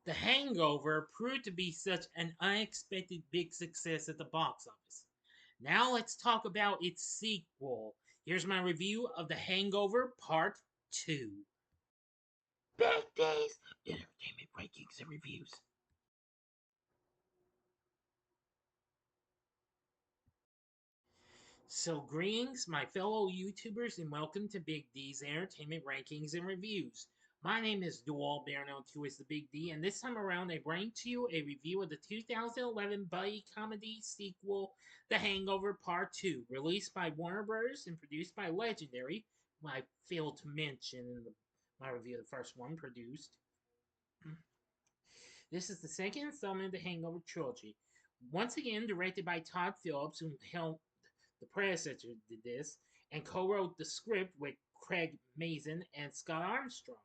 The Hangover proved to be such an unexpected big success at the box office. Now let's talk about its sequel. Here's my review of The Hangover Part 2. Bad Days, Entertainment Rankings and Reviews. So, greetings, my fellow YouTubers, and welcome to Big D's Entertainment Rankings and Reviews. My name is Dual, better known to as the Big D, and this time around I bring to you a review of the 2011 buddy comedy sequel, The Hangover Part 2, released by Warner Bros. And produced by Legendary, who I failed to mention in my review of the first one produced. This is the second installment of the Hangover trilogy. Once again, directed by Todd Phillips, who helmed the predecessor did this, and co-wrote the script with Craig Mazin and Scott Armstrong.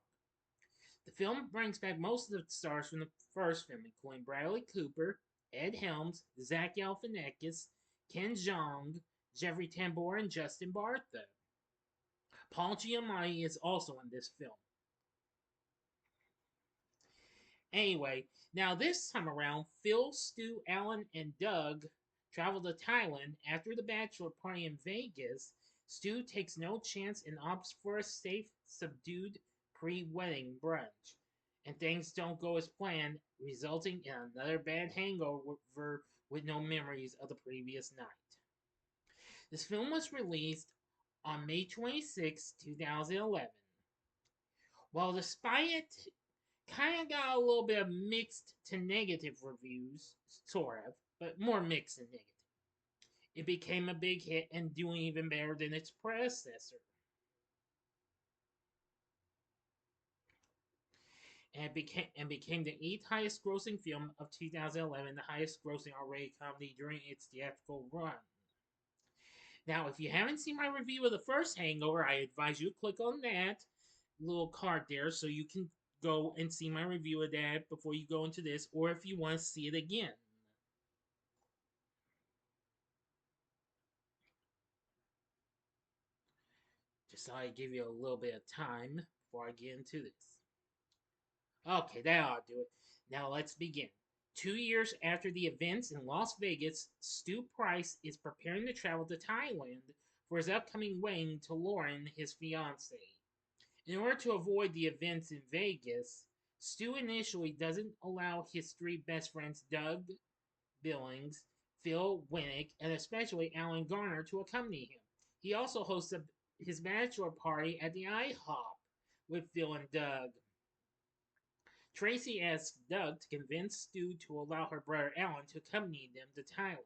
The film brings back most of the stars from the first film, including Bradley Cooper, Ed Helms, Zach Galifianakis, Ken Jeong, Jeffrey Tambor, and Justin Bartha. Paul Giamatti is also in this film. Anyway, now this time around, Phil, Stu, Alan, and Doug travel to Thailand after the bachelor party in Vegas. Stu takes no chance and opts for a safe, subdued pre-wedding brunch. And things don't go as planned, resulting in another bad hangover with no memories of the previous night. This film was released on May 26, 2011. While despite it kind of got a little bit of mixed to negative reviews, sort of, but more mixed than negative. It became a big hit and doing even better than its predecessor. And became the eighth highest grossing film of 2011, the highest grossing R-rated comedy during its theatrical run. Now, if you haven't seen my review of the first Hangover, I advise you to click on that little card there so you can go and see my review of that before you go into this, or if you want to see it again. Just thought I'd give you a little bit of time before I get into this. Okay, that ought to do it. Now let's begin. 2 years after the events in Las Vegas, Stu Price is preparing to travel to Thailand for his upcoming wedding to Lauren, his fiancée. In order to avoid the events in Vegas, Stu initially doesn't allow his three best friends, Doug Billings, Phil Winnick, and especially Alan Garner, to accompany him. He also hosts his bachelor party at the IHOP with Phil and Doug. Tracy asks Doug to convince Stu to allow her brother Alan to accompany them to Thailand.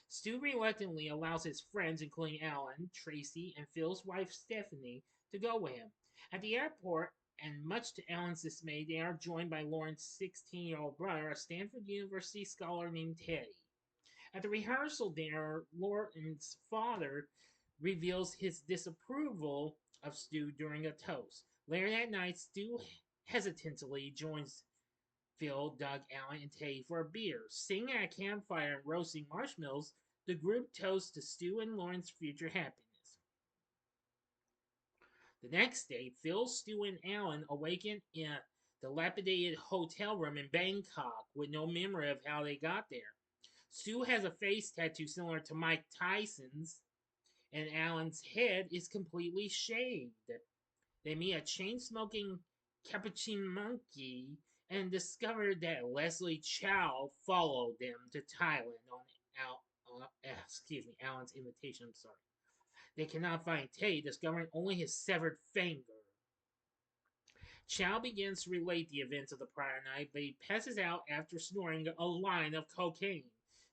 Stu reluctantly allows his friends, including Alan, Tracy, and Phil's wife Stephanie, to go with him. At the airport, and much to Alan's dismay, they are joined by Lauren's 16-year-old brother, a Stanford University scholar named Teddy. At the rehearsal dinner, Lauren's father reveals his disapproval of Stu during a toast. Later that night, Stu hesitantly joins Phil, Doug, Alan, and Teddy for a beer. Sitting at a campfire and roasting marshmallows, the group toasts to Stu and Lauren's future happiness. The next day, Phil, Stu, and Alan awaken in a dilapidated hotel room in Bangkok with no memory of how they got there. Stu has a face tattoo similar to Mike Tyson's, and Alan's head is completely shaved. They meet a chain smoking capuchin monkey and discover that Leslie Chow followed them to Thailand on Alan's invitation. I'm sorry. They cannot find Tay, discovering only his severed finger. Chow begins to relate the events of the prior night, but he passes out after snoring a line of cocaine.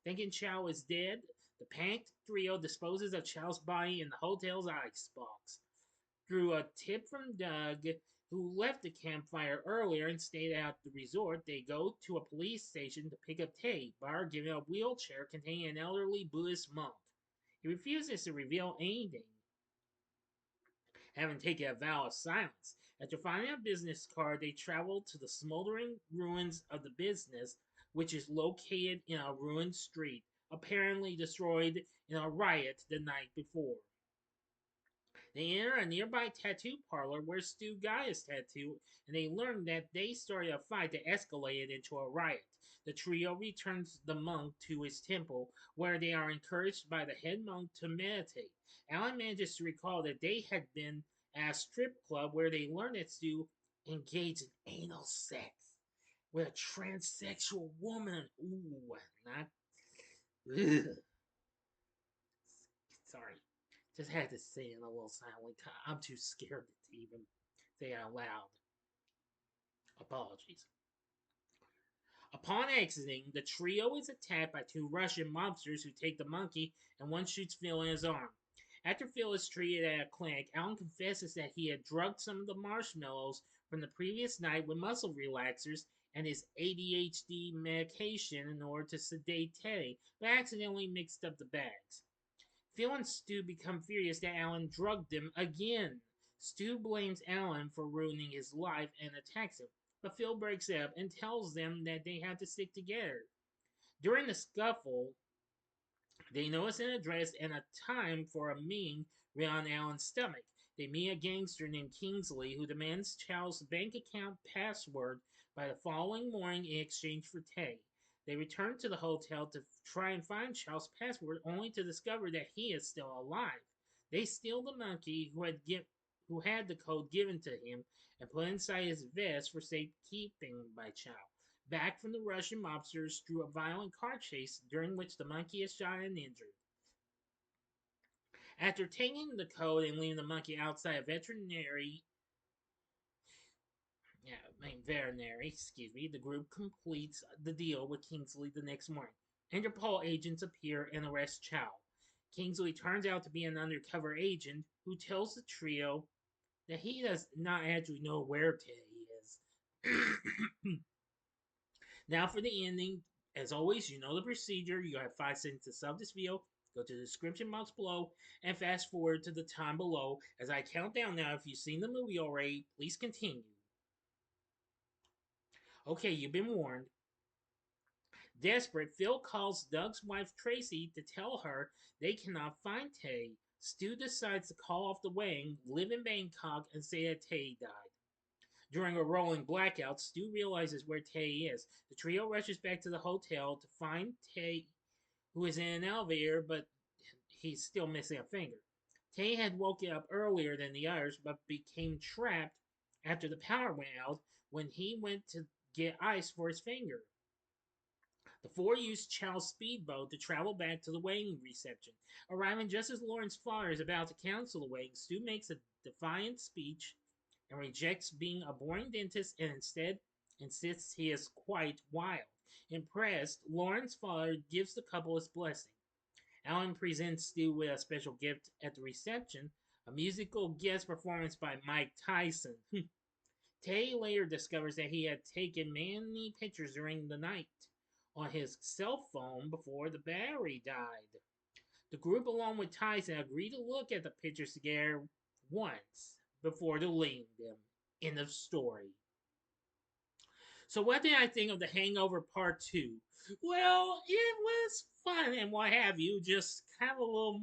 Thinking Chow is dead, the panicked trio disposes of Chow's body in the hotel's icebox. Through a tip from Doug, who left the campfire earlier and stayed at the resort, they go to a police station to pick up Tay, but are given a wheelchair containing an elderly Buddhist monk. He refuses to reveal anything, having taken a vow of silence. After finding a business card, they travel to the smoldering ruins of the business, which is located in a ruined street, apparently destroyed in a riot the night before. They enter a nearby tattoo parlor where Stu got his tattoo, and they learn that they started a fight that escalated into a riot. The trio returns the monk to his temple, where they are encouraged by the head monk to meditate. Alan manages to recall that they had been at a strip club where they learned that Stu engaged in anal sex with a transsexual woman. Ooh, not. Ugh. Sorry. Just had to say it in a little silently. I'm too scared to even say it out loud. Apologies. Upon exiting, the trio is attacked by two Russian mobsters who take the monkey, and one shoots Phil in his arm. After Phil is treated at a clinic, Alan confesses that he had drugged some of the marshmallows from the previous night with muscle relaxers and his ADHD medication in order to sedate Teddy, but accidentally mixed up the bags. Phil and Stu become furious that Alan drugged them again. Stu blames Alan for ruining his life and attacks him, but Phil breaks up and tells them that they have to stick together. During the scuffle, they notice an address and a time for a meeting written on Alan's stomach. They meet a gangster named Kingsley who demands Chow's bank account password by the following morning in exchange for Tay. They return to the hotel to try and find Chow's password, only to discover that he is still alive. They steal the monkey who had the code given to him and put inside his vest for safekeeping by Chow. Back from the Russian mobsters through a violent car chase during which the monkey is shot and injured. After taking the code and leaving the monkey outside a veterinary, the group completes the deal with Kingsley the next morning. Interpol agents appear and arrest Chow. Kingsley turns out to be an undercover agent who tells the trio that he does not actually know where Teddy is. Now for the ending. As always, you know the procedure. You have 5 seconds to sub this video. Go to the description box below and fast forward to the time below as I count down now. If you've seen the movie already, please continue. Okay, you've been warned. Desperate, Phil calls Doug's wife Tracy to tell her they cannot find Tay. Stu decides to call off the wedding, live in Bangkok, and say that Tay died. During a rolling blackout, Stu realizes where Tay is. The trio rushes back to the hotel to find Tay, who is in an elevator, but he's still missing a finger. Tay had woken up earlier than the others, but became trapped after the power went out when he went to get ice for his finger. The four use Chow's speedboat to travel back to the wedding reception. Arriving just as Lauren's father is about to cancel the wedding, Stu makes a defiant speech and rejects being a boring dentist and instead insists he is quite wild. Impressed, Lauren's father gives the couple his blessing. Alan presents Stu with a special gift at the reception, a musical guest performance by Mike Tyson. Tay later discovers that he had taken many pictures during the night on his cell phone before the battery died. The group, along with Tyson, agreed to look at the pictures together once before deleting them. End of story. So, what did I think of the Hangover Part II? Well, it was fun and what have you, just kind of a little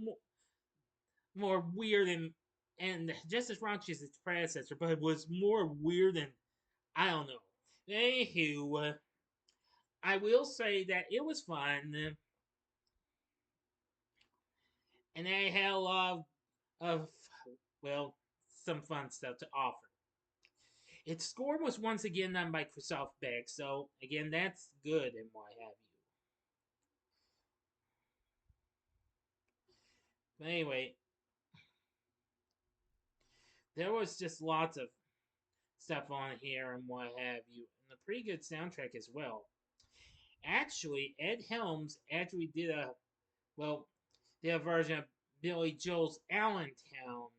more weird and just as raunchy as its predecessor, but it was more weird than I don't know. Anywho, I will say that it was fun, and they had a lot of well, some fun stuff to offer. Its score was once again done by Christoph Beck, so again, that's good and what have you. But anyway, there was just lots of stuff on here and what have you, and a pretty good soundtrack as well. Actually, Ed Helms actually did a version of Billy Joel's Allentown,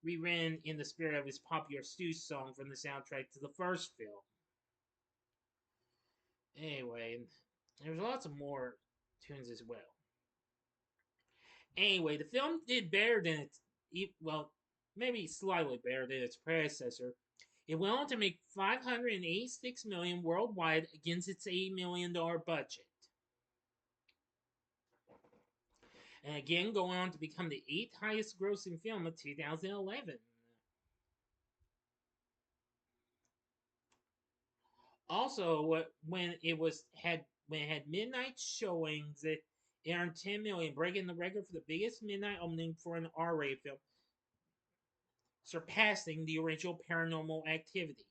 rewritten in the spirit of his popular Stu song from the soundtrack to the first film. Anyway, there's lots of more tunes as well. Anyway, the film did better than maybe slightly better than its predecessor. It went on to make $586 million worldwide against its $80 million budget. and again going on to become the eighth highest grossing film of 2011. Also, when it had midnight showings, it earned 10 million, breaking the record for the biggest midnight opening for an R-rated film, surpassing the original Paranormal Activity.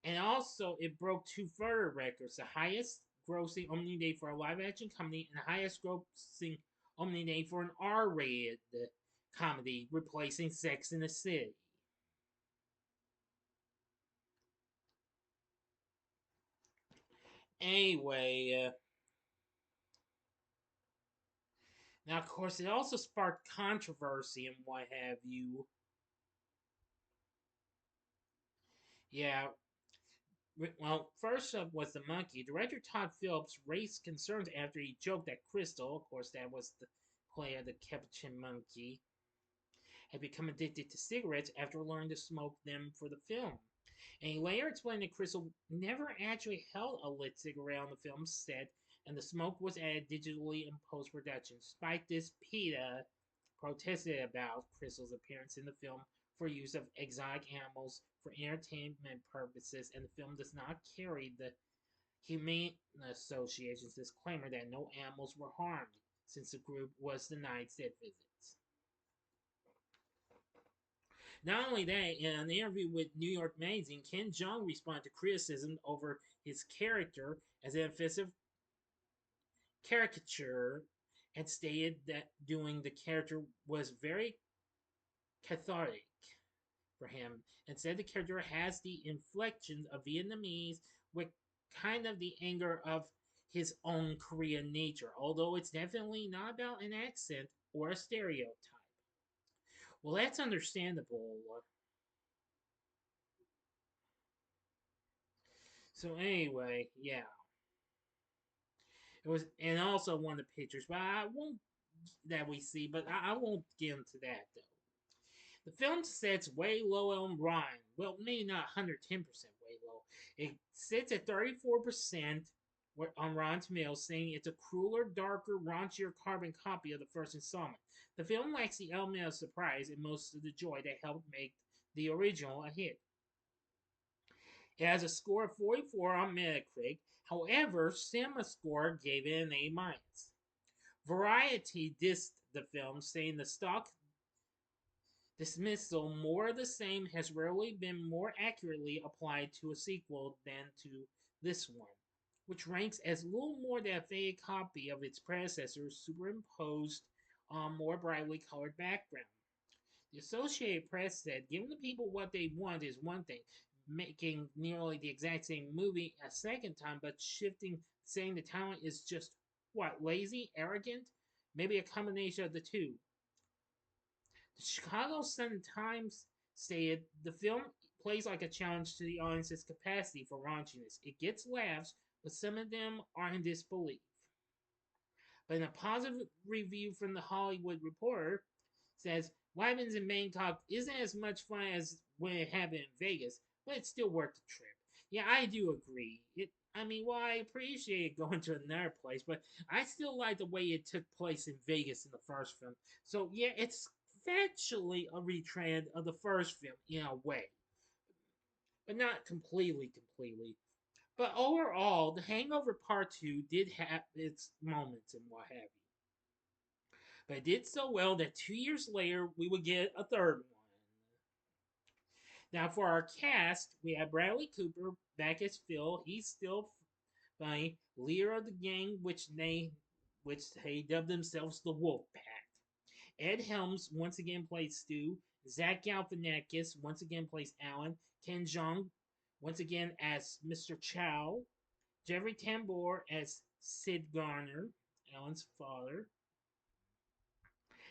And also, it broke two further records: the highest grossing opening day for a live action comedy, and the highest grossing opening day for an R-rated comedy, replacing Sex in the City. Anyway, now of course it also sparked controversy and what have you. Yeah, well, first up was the monkey. Director Todd Phillips raised concerns after he joked that Crystal, of course, that was the player, the capuchin monkey, had become addicted to cigarettes after learning to smoke them for the film. And he later explained that Crystal never actually held a lit cigarette on the film's set, and the smoke was added digitally in post production. Despite this, PETA protested about Crystal's appearance in the film for use of exotic animals for entertainment purposes, and the film does not carry the Humane Association's disclaimer that no animals were harmed, since the group was denied said visits. Not only that, in an interview with New York Magazine, Ken Jeong responded to criticism over his character as an offensive caricature and stated that doing the character was very cathartic for him, and said the character has the inflections of Vietnamese with kind of the anger of his own Korean nature, although it's definitely not about an accent or a stereotype. Well, that's understandable. So anyway, yeah, it was, and also one of the pictures, but I won't that we see, but I won't get into that though. The film sets way low on Ryan. Well, maybe not 110% way low. It sits at 34% on Rotten Tomatoes, saying it's a crueler, darker, raunchier carbon copy of the first installment. The film lacks the element of surprise and most of the joy that helped make the original a hit. It has a score of 44 on Metacritic. However, CinemaScore gave it an A minus. Variety dissed the film, saying the stock dismissal, more of the same, has rarely been more accurately applied to a sequel than to this one, which ranks as little more than a faded copy of its predecessor superimposed on more brightly colored background. The Associated Press said, giving the people what they want is one thing, making nearly the exact same movie a second time, but saying the talent is just what, lazy, arrogant, maybe a combination of the two. The Chicago Sun-Times stated the film plays like a challenge to the audience's capacity for raunchiness. It gets laughs, but some of them are in disbelief. But in a positive review from the Hollywood Reporter, says what happens in Bangkok isn't as much fun as when it happened in Vegas, but it's still worth the trip. Yeah, I do agree. Well, I appreciate going to another place, but I still like the way it took place in Vegas in the first film. So yeah, it's factually a retrend of the first film in a way, but not completely. But overall, The Hangover Part 2 did have its moments and what have you. But it did so well that 2 years later, we would get a third one. Now, for our cast, we have Bradley Cooper back as Phil. He's still funny, leader of the gang, which they dubbed themselves the Wolf Pack. Ed Helms once again plays Stu. Zach Galifianakis once again plays Alan. Ken Jeong once again as Mr. Chow. Jeffrey Tambor as Sid Garner, Alan's father.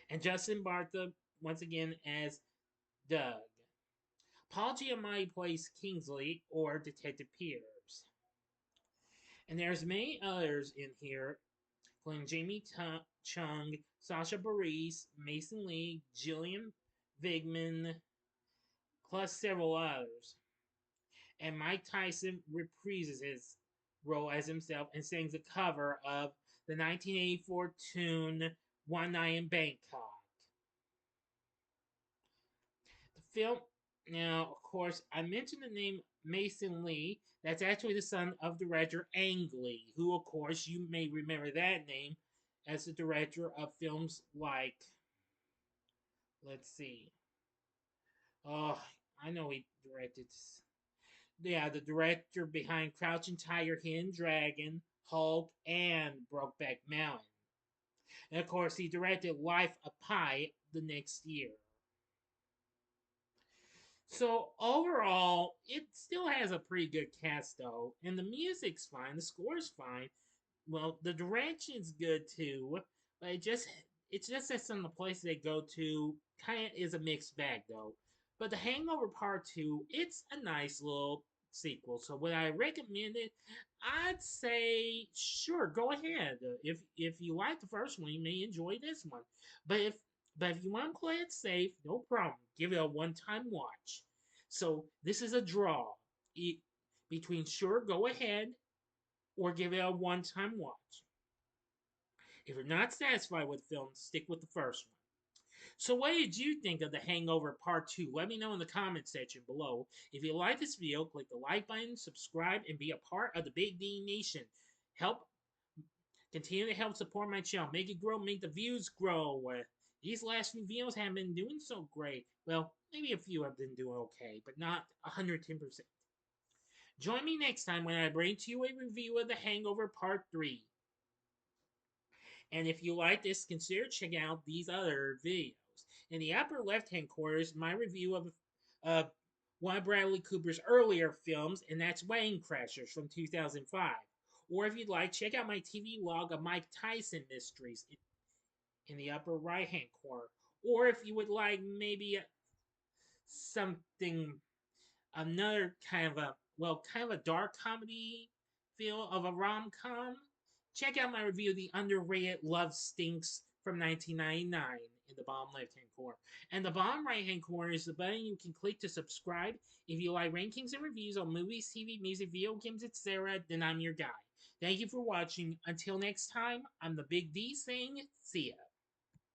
And Justin Bartha once again as Doug. Paul Giamatti plays Kingsley or Detective Peters. And there's many others in here, including Jamie Chung, Sasha Bareilles, Mason Lee, Gillian Vigman, plus several others. And Mike Tyson reprises his role as himself and sings a cover of the 1984 tune One Night in Bangkok. The film, now, of course, I mentioned the name Mason Lee. That's actually the son of director Ang Lee, who, of course, you may remember that name as the director of films like, let's see, oh, I know he directed, yeah, the director behind Crouching Tiger, Hidden Dragon, Hulk, and Brokeback Mountain. And of course, he directed Life of Pi the next year. So overall, it still has a pretty good cast though, and the music's fine, the score's fine. Well, the direction's good too, but it's just that some of the places they go to kind of is a mixed bag though. But the Hangover Part II, it's a nice little sequel. So would I recommend it? I'd say sure, go ahead. If you like the first one, you may enjoy this one. But if you want to play it safe, no problem. Give it a one-time watch. So this is a draw between sure, go ahead, or give it a one-time watch. If you're not satisfied with the film, stick with the first one. So what did you think of The Hangover Part 2? Let me know in the comment section below. If you like this video, click the like button, subscribe, and be a part of the Big D Nation. Help continue to help support my channel. Make it grow, make the views grow. These last few videos haven't been doing so great. Well, maybe a few have been doing okay, but not 110%. Join me next time when I bring to you a review of The Hangover Part 3. And if you like this, consider checking out these other videos. In the upper left-hand corner is my review of one of Bradley Cooper's earlier films, and that's Wedding Crashers from 2005. Or if you'd like, check out my TV log of Mike Tyson mysteries in the upper right-hand corner. Or if you would like maybe something, another kind of a dark comedy feel of a rom-com, check out my review of the underrated Love Stinks from 1999 in the bottom left-hand corner. And the bottom right-hand corner is the button you can click to subscribe. If you like rankings and reviews on movies, TV, music, video games, etc., then I'm your guy. Thank you for watching. Until next time, I'm the Big D saying, see ya.